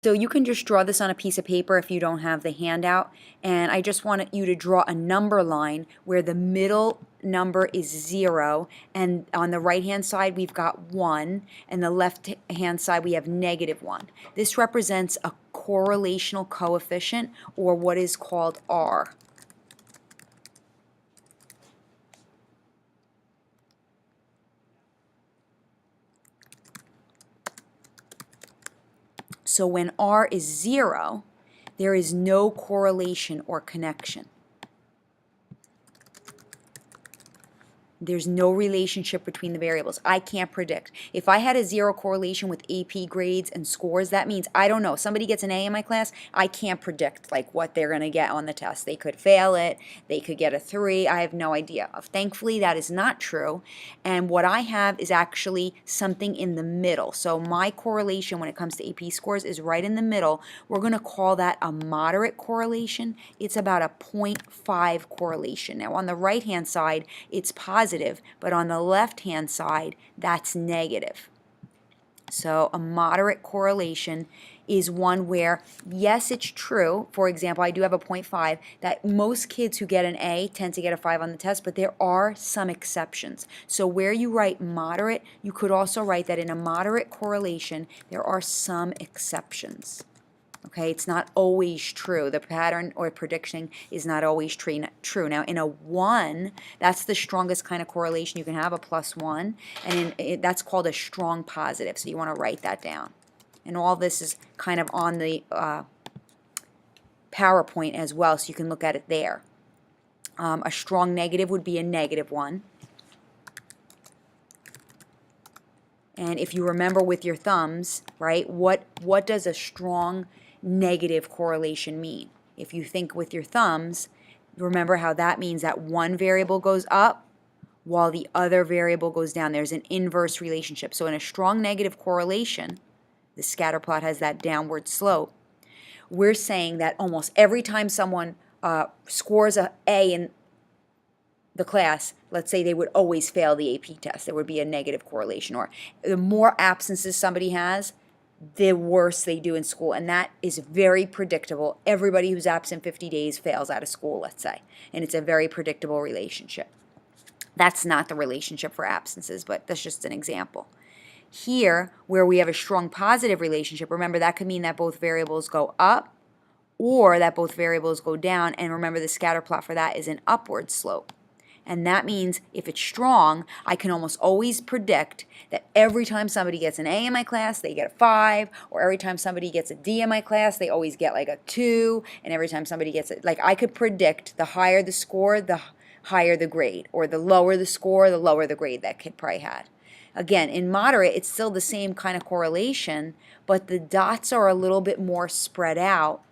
So you can just draw this on a piece of paper if you don't have the handout, and I just want you to draw a number line where the middle number is 0, and on the right hand side we've got 1, and the left hand side we have -1. This represents a correlational coefficient, or what is called R. So when R is 0, there is no correlation or connection. There's no relationship between the variables. I can't predict. If I had a 0 correlation with AP grades and scores, that means, I don't know, somebody gets an A in my class, I can't predict like what they're going to get on the test. They could fail it, they could get a 3, I have no idea. Thankfully, that is not true, and what I have is actually something in the middle. So my correlation when it comes to AP scores is right in the middle. We're going to call that a moderate correlation. It's about a 0.5 correlation. Now on the right hand side, it's positive, but on the left-hand side, that's negative. So a moderate correlation is one where, yes, it's true, for example, I do have a 0.5, that most kids who get an A tend to get a 5 on the test, but there are some exceptions. So where you write moderate, you could also write that in a moderate correlation, there are some exceptions. Okay, it's not always true. The pattern or prediction is not always true. Now, in a 1, that's the strongest kind of correlation you can have, a +1, and that's called a strong positive, so you want to write that down. And all this is kind of on the PowerPoint as well, so you can look at it there. A strong negative would be a -1. And if you remember with your thumbs, right, what does a strong negative correlation mean? If you think with your thumbs, remember how that means that one variable goes up while the other variable goes down. There's an inverse relationship. So in a strong negative correlation, the scatter plot has that downward slope. We're saying that almost every time someone scores an A in the class, let's say they would always fail the AP test. There would be a negative correlation. Or the more absences somebody has, the worse they do in school, and that is very predictable. Everybody who's absent 50 days fails out of school, let's say, and it's a very predictable relationship. That's not the relationship for absences, but that's just an example. Here, where we have a strong positive relationship, remember that could mean that both variables go up or that both variables go down, and remember the scatter plot for that is an upward slope. And that means if it's strong, I can almost always predict that every time somebody gets an A in my class, they get a 5, or every time somebody gets a D in my class, they always get like a 2, and every time somebody gets it, like I could predict the higher the score, the higher the grade, or the lower the score, the lower the grade that kid probably had. Again, in moderate, it's still the same kind of correlation, but the dots are a little bit more spread out.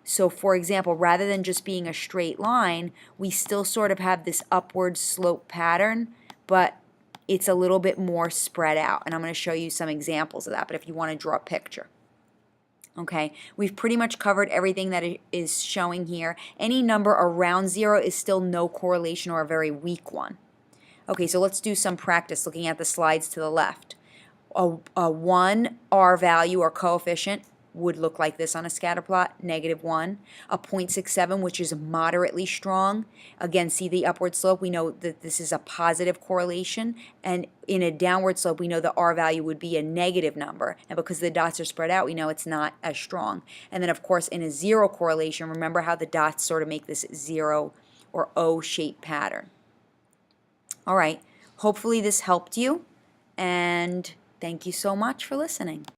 So for example, rather than just being a straight line, we still sort of have this upward slope pattern, but it's a little bit more spread out. And I'm going to show you some examples of that, but if you want to draw a picture. Okay, we've pretty much covered everything that is showing here. Any number around 0 is still no correlation or a very weak one. Okay, so let's do some practice looking at the slides to the left. A 1 R value or coefficient would look like this on a scatter plot, -1. A 0.67, which is moderately strong. Again, see the upward slope? We know that this is a positive correlation. And in a downward slope, we know the R value would be a negative number. And because the dots are spread out, we know it's not as strong. And then, of course, in a 0 correlation, remember how the dots sort of make this 0 or O-shaped pattern. All right, hopefully this helped you, and thank you so much for listening.